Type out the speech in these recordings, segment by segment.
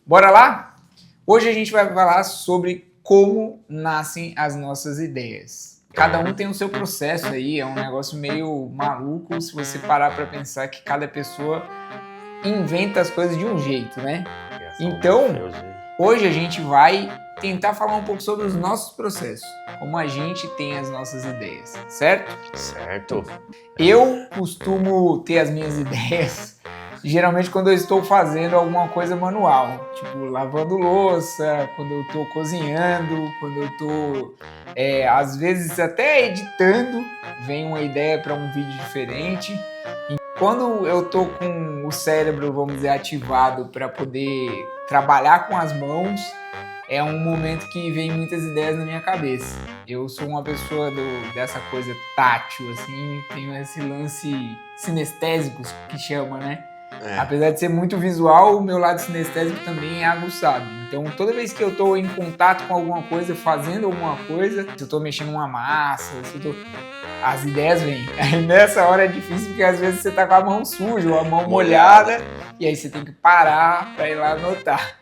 Bora lá? Hoje a gente vai falar sobre como nascem as nossas ideias. Cada um tem o seu processo aí, é um negócio meio maluco se você parar para pensar que cada pessoa inventa as coisas de um jeito, né? Então, hoje a gente vai tentar falar um pouco sobre os nossos processos, como a gente tem as nossas ideias, certo? Certo. Eu costumo ter as minhas ideias geralmente quando eu estou fazendo alguma coisa manual, tipo lavando louça, quando eu estou cozinhando, quando eu estou, às vezes até editando, vem uma ideia para um vídeo diferente. E quando eu estou com o cérebro, vamos dizer, ativado para poder trabalhar com as mãos, é um momento que vem muitas ideias na minha cabeça. Eu sou uma pessoa dessa coisa tátil, assim, tenho esse lance sinestésico que chama, né? Apesar de ser muito visual, o meu lado sinestésico também é aguçado. Então, toda vez que eu estou em contato com alguma coisa, fazendo alguma coisa, se eu estou mexendo uma massa, as ideias vêm. Aí nessa hora é difícil porque às vezes você está com a mão suja ou a mão molhada e aí você tem que parar para ir lá anotar.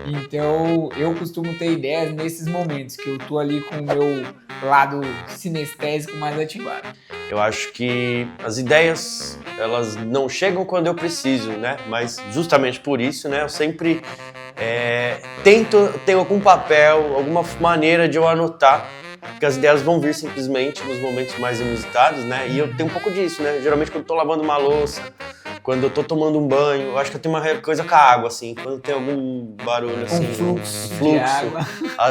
Então, eu costumo ter ideias nesses momentos que eu tô ali com o meu lado sinestésico mais ativado. Eu acho que as ideias, elas não chegam quando eu preciso, né? Mas justamente por isso, né? Eu sempre tento ter algum papel, alguma maneira de eu anotar, porque as ideias vão vir simplesmente nos momentos mais inusitados, né? E eu tenho um pouco disso, né? Geralmente quando eu tô lavando uma louça, quando eu tô tomando um banho, eu acho que eu tenho uma coisa com a água, assim, quando tem algum barulho, assim, fluxo de água.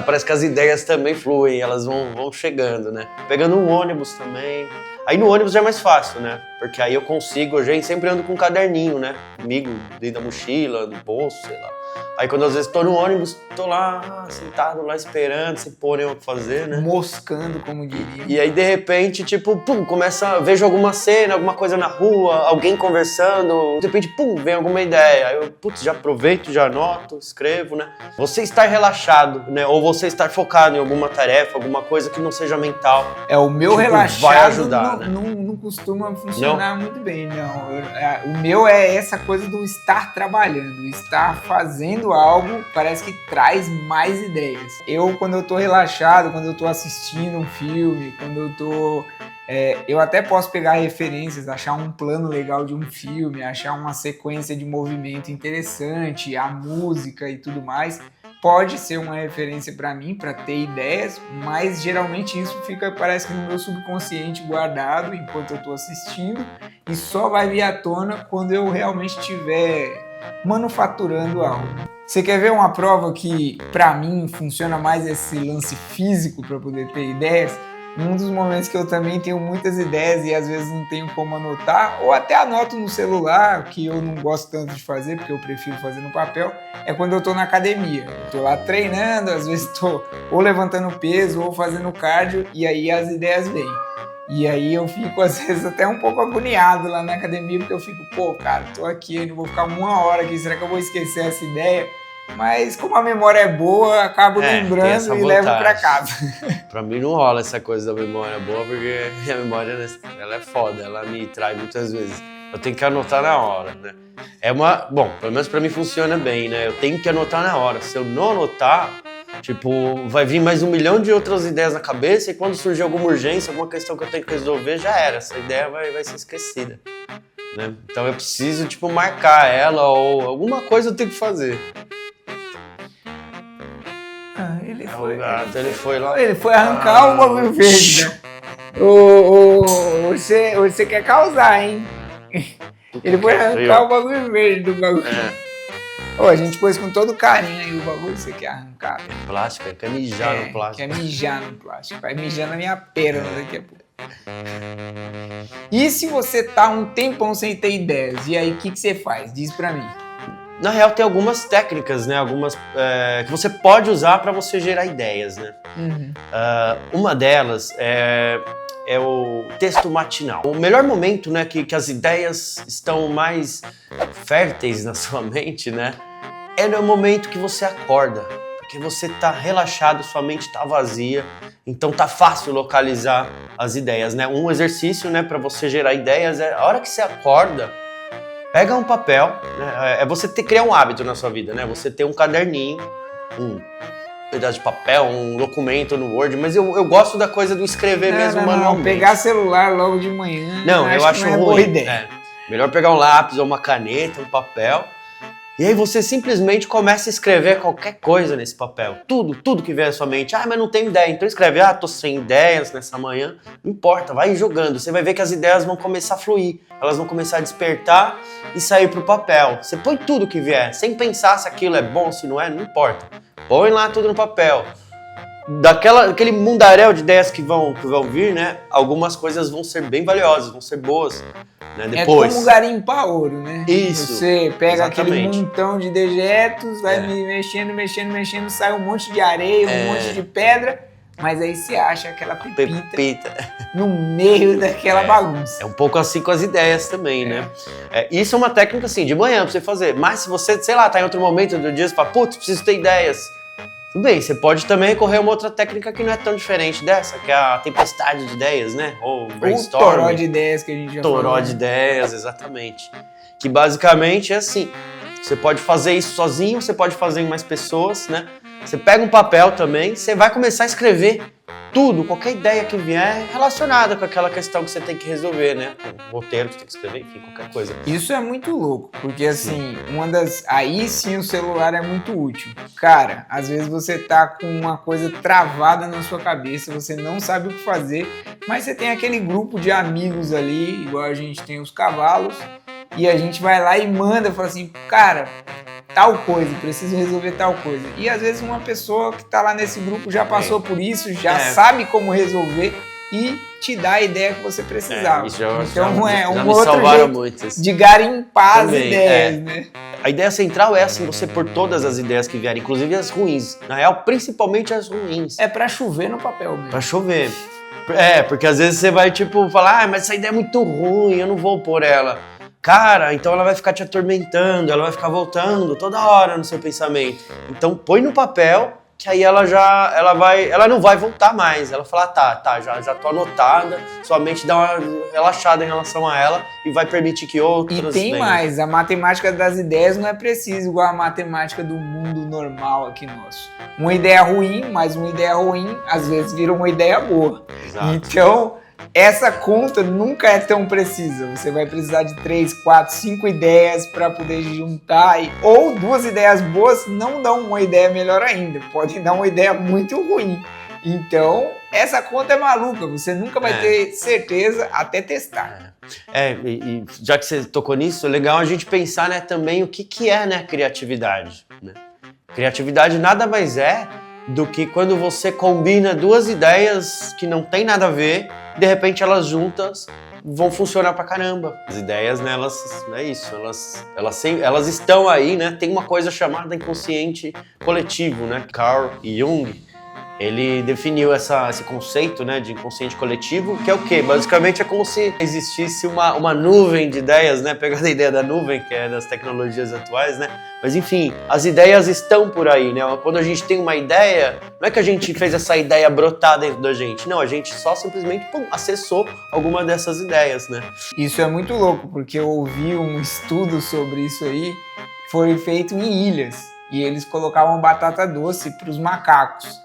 Parece que as ideias também fluem, elas vão chegando, né? Pegando um ônibus também. Aí no ônibus já é mais fácil, né? Porque aí eu consigo, eu sempre ando com um caderninho, né? Comigo, dentro da mochila, no bolso, sei lá. Aí quando às vezes tô no ônibus, tô lá, sentado lá esperando, sem pôr nenhuma o que fazer, né? Moscando, como diria. E aí de repente, tipo, vejo alguma cena, alguma coisa na rua, alguém conversando, de repente, vem alguma ideia. Aí eu, já aproveito, já anoto, escrevo, né? Você estar relaxado, né? Ou você estar focado em alguma tarefa, alguma coisa que não seja mental. O meu relaxado vai ajudar, não costuma funcionar muito bem, não. O meu é essa coisa do estar trabalhando, estar fazendo algo, parece que traz mais ideias. Quando eu tô relaxado, quando eu tô assistindo um filme, quando eu tô... eu até posso pegar referências, achar um plano legal de um filme, achar uma sequência de movimento interessante, a música e tudo mais. Pode ser uma referência para mim, para ter ideias, mas geralmente isso parece que no meu subconsciente guardado enquanto eu estou assistindo e só vai vir à tona quando eu realmente estiver manufaturando algo. Você quer ver uma prova que para mim funciona mais esse lance físico para poder ter ideias? Um dos momentos que eu também tenho muitas ideias e às vezes não tenho como anotar, ou até anoto no celular, que eu não gosto tanto de fazer, porque eu prefiro fazer no papel, é quando eu tô na academia. Eu tô lá treinando, às vezes tô ou levantando peso ou fazendo cardio, e aí as ideias vêm. E aí eu fico às vezes até um pouco agoniado lá na academia, porque eu fico, cara, tô aqui, eu não vou ficar uma hora aqui, será que eu vou esquecer essa ideia? Mas como a memória é boa, acabo lembrando e levo pra casa. Pra mim não rola essa coisa da memória boa, porque a memória ela é foda, ela me trai muitas vezes. Eu tenho que anotar na hora, né? Bom, pelo menos pra mim funciona bem, né? Eu tenho que anotar na hora. Se eu não anotar, vai vir mais 1 milhão de outras ideias na cabeça e quando surgir alguma urgência, alguma questão que eu tenho que resolver, já era. Essa ideia vai ser esquecida, né? Então eu preciso, marcar ela ou alguma coisa eu tenho que fazer. Ele foi lá. Ele foi arrancar o bagulho verde, né? Você quer causar, hein? Ele foi arrancar o bagulho verde do bagulho. A gente pôs com todo carinho aí o bagulho, você quer arrancar. É plástico, quer mijar no plástico. Quer mijar no plástico. Vai mijar na minha perna daqui a pouco. E se você tá um tempão sem ter ideias, e aí o que você faz? Diz pra mim. Na real, tem algumas técnicas, né? Algumas que você pode usar para você gerar ideias, né? Uhum. Uma delas é o texto matinal. O melhor momento, né, que as ideias estão mais férteis na sua mente, né? É no momento que você acorda. Porque você tá relaxado, sua mente tá vazia, então tá fácil localizar as ideias, né? Um exercício, né, para você gerar ideias é a hora que você acorda, Pega um papel, né? É você criar um hábito na sua vida, né? Você ter um caderninho, um pedaço de papel, um documento no Word, mas eu gosto da coisa do escrever mesmo manualmente. Não, pegar celular logo de manhã. Não, eu acho ruim. Boa ideia. Melhor pegar um lápis ou uma caneta, um papel, e aí você simplesmente começa a escrever qualquer coisa nesse papel. Tudo que vier à sua mente. Mas não tenho ideia. Então escreve, tô sem ideias nessa manhã. Não importa, vai jogando. Você vai ver que as ideias vão começar a fluir. Elas vão começar a despertar e sair pro papel. Você põe tudo que vier, sem pensar se aquilo é bom, se não é, não importa. Põe lá tudo no papel. Daquele mundaréu de ideias que vão vir, né? Algumas coisas vão ser bem valiosas, vão ser boas. Né, depois. É como garimpar ouro, né? Isso. Você pega exatamente. Aquele montão de dejetos, vai mexendo, sai um monte de areia, um monte de pedra, mas aí você acha aquela pepita no meio daquela bagunça. É um pouco assim com as ideias também, né? Isso é uma técnica assim, de manhã pra você fazer. Mas se você, sei lá, tá em outro momento do dia, você fala, putz, preciso ter ideias. Tudo bem, você pode também recorrer a uma outra técnica que não é tão diferente dessa, que é a tempestade de ideias, né? Ou brainstorming. O toró de ideias que a gente já falou. Toró de ideias, exatamente. Que basicamente é assim, você pode fazer isso sozinho, você pode fazer em mais pessoas, né? Você pega um papel também, você vai começar a escrever tudo, qualquer ideia que vier relacionada com aquela questão que você tem que resolver, né? O roteiro que você tem que escrever, enfim, qualquer coisa. Isso é muito louco, porque assim, aí sim o celular é muito útil. Cara, às vezes você tá com uma coisa travada na sua cabeça, você não sabe o que fazer, mas você tem aquele grupo de amigos ali, igual a gente tem os cavalos, e a gente vai lá e manda, fala assim, cara, tal coisa, preciso resolver tal coisa. E às vezes uma pessoa que tá lá nesse grupo já passou por isso, já sabe como resolver e te dá a ideia que você precisava. Então é um outro jeito de garimpar as ideias, né? A ideia central é assim, você pôr todas as ideias que vierem, inclusive as ruins. Na real, principalmente as ruins. É pra chover no papel mesmo. Pra chover. Porque às vezes você vai tipo falar, mas essa ideia é muito ruim, eu não vou pôr ela. Cara, então ela vai ficar te atormentando, ela vai ficar voltando toda hora no seu pensamento. Então põe no papel, que aí ela não vai voltar mais. Ela fala, já tô anotada, sua mente dá uma relaxada em relação a ela e vai permitir que outras... E tem mais, a matemática das ideias não é precisa igual a matemática do mundo normal aqui nosso. Uma ideia ruim, mas uma ideia ruim, às vezes vira uma ideia boa. Exato. Então... essa conta nunca é tão precisa. Você vai precisar de 3, 4, 5 ideias para poder juntar. Ou 2 ideias boas não dão uma ideia melhor ainda. Podem dar uma ideia muito ruim. Então, essa conta é maluca. Você nunca vai ter certeza até testar. E já que você tocou nisso, é legal a gente pensar, né, também o que é, né, criatividade. Né? Criatividade nada mais é do que quando você combina 2 ideias que não tem nada a ver, de repente elas juntas vão funcionar pra caramba. As ideias, né, elas estão aí, né, tem uma coisa chamada inconsciente coletivo, né, Carl Jung, ele definiu esse conceito, né, de inconsciente coletivo, que é o quê? Basicamente é como se existisse uma nuvem de ideias, né, pegando a ideia da nuvem, que é das tecnologias atuais, né, mas enfim, as ideias estão por aí, né, quando a gente tem uma ideia, não é que a gente fez essa ideia brotar dentro da gente, não, a gente só simplesmente, acessou alguma dessas ideias, né. Isso é muito louco, porque eu ouvi um estudo sobre isso aí, foi feito em ilhas, e eles colocavam batata doce para os macacos.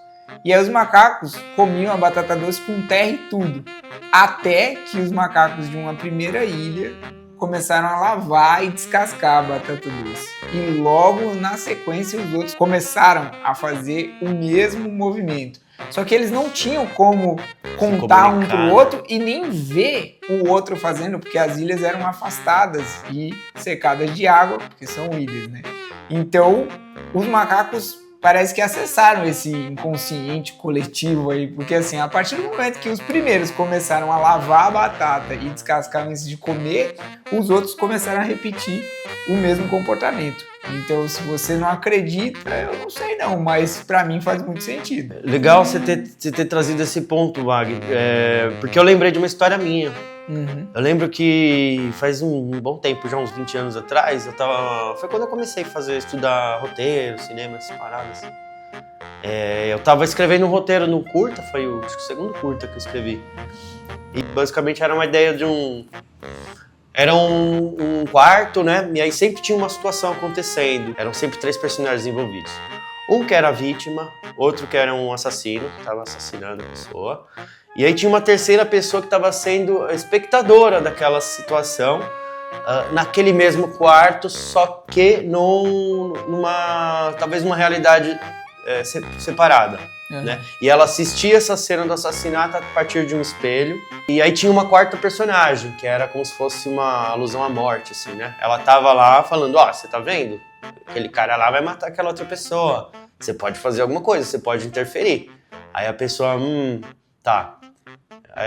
E aí os macacos comiam a batata doce com terra e tudo. Até que os macacos de uma primeira ilha começaram a lavar e descascar a batata doce. E logo na sequência os outros começaram a fazer o mesmo movimento. Só que eles não tinham como contar um pro outro e nem ver o outro fazendo, porque as ilhas eram afastadas e cercadas de água, porque são ilhas, né? Então os macacos parece que acessaram esse inconsciente coletivo aí, porque assim, a partir do momento que os primeiros começaram a lavar a batata e descascar antes de comer, os outros começaram a repetir o mesmo comportamento. Então, se você não acredita, eu não sei não, mas pra mim faz muito sentido. Legal você ter trazido esse ponto, Wagner, porque eu lembrei de uma história minha. Uhum. Eu lembro que faz um bom tempo, já uns 20 anos atrás, foi quando eu comecei a estudar roteiro, cinema, essas paradas. Eu tava escrevendo um roteiro num curta, foi acho que o segundo curta que eu escrevi. E basicamente era uma ideia de Era um quarto, né? E aí sempre tinha uma situação acontecendo. Eram sempre 3 personagens envolvidos. Um que era a vítima, outro que era um assassino, que estava assassinando a pessoa. E aí tinha uma terceira pessoa que estava sendo espectadora daquela situação, naquele mesmo quarto, só que talvez uma realidade separada. Né? E ela assistia essa cena do assassinato a partir de um espelho. E aí tinha uma quarta personagem, que era como se fosse uma alusão à morte, assim, né? Ela tava lá falando, você tá vendo? Aquele cara lá vai matar aquela outra pessoa. Você pode fazer alguma coisa, você pode interferir. Aí a pessoa, tá.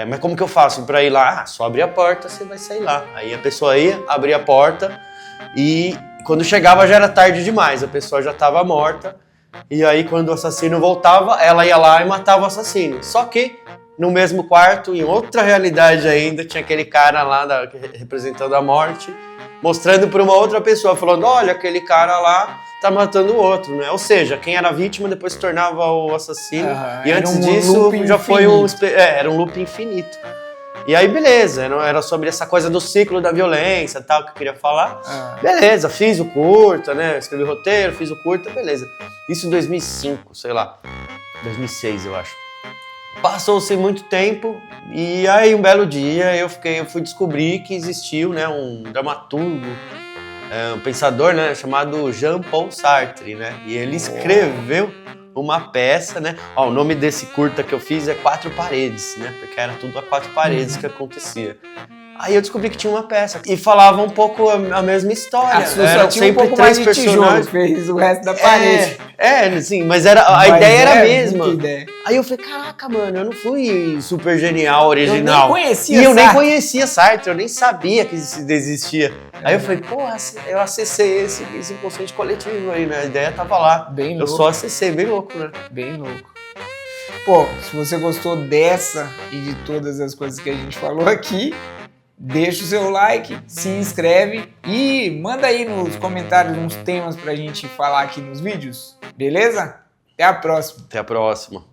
Mas como que eu faço pra ir lá? Só abrir a porta, você vai sair lá. Aí a pessoa ia, abria a porta e quando chegava já era tarde demais, a pessoa já tava morta. E aí quando o assassino voltava, ela ia lá e matava o assassino. Só que no mesmo quarto, em outra realidade ainda, tinha aquele cara lá representando a morte, mostrando para uma outra pessoa, falando, olha, aquele cara lá tá matando o outro, né? Ou seja, quem era vítima depois se tornava o assassino. E antes disso já foi era um loop infinito. E aí, beleza, era sobre essa coisa do ciclo da violência, tal, que eu queria falar. Beleza, fiz o curta, né? Escrevi o roteiro, fiz o curta, beleza. Isso em 2005, sei lá. 2006, eu acho. Passou-se muito tempo e aí um belo dia eu fui descobrir que existiu, né, um dramaturgo, um pensador, né, chamado Jean-Paul Sartre, né? E ele escreveu uma peça, né? O nome desse curta que eu fiz é 4 Paredes, né? Porque era tudo a 4 paredes que acontecia. Aí eu descobri que tinha uma peça e falava um pouco a mesma história. Eram sempre um pouco 3 personagens. Fez o resto da parede. Sim, mas a ideia era a mesma. Aí eu falei, caraca, mano, eu não fui super genial, original. Eu nem conhecia Sartre. Eu nem conhecia Sartre, eu nem sabia que isso existia. Aí eu falei, eu acessei esse inconsciente coletivo aí, né? A ideia tava lá. Bem louco. Eu só acessei, bem louco, né? Bem louco. Pô, se você gostou dessa e de todas as coisas que a gente falou aqui, deixa o seu like, se inscreve e manda aí nos comentários uns temas pra gente falar aqui nos vídeos, beleza? Até a próxima. Até a próxima.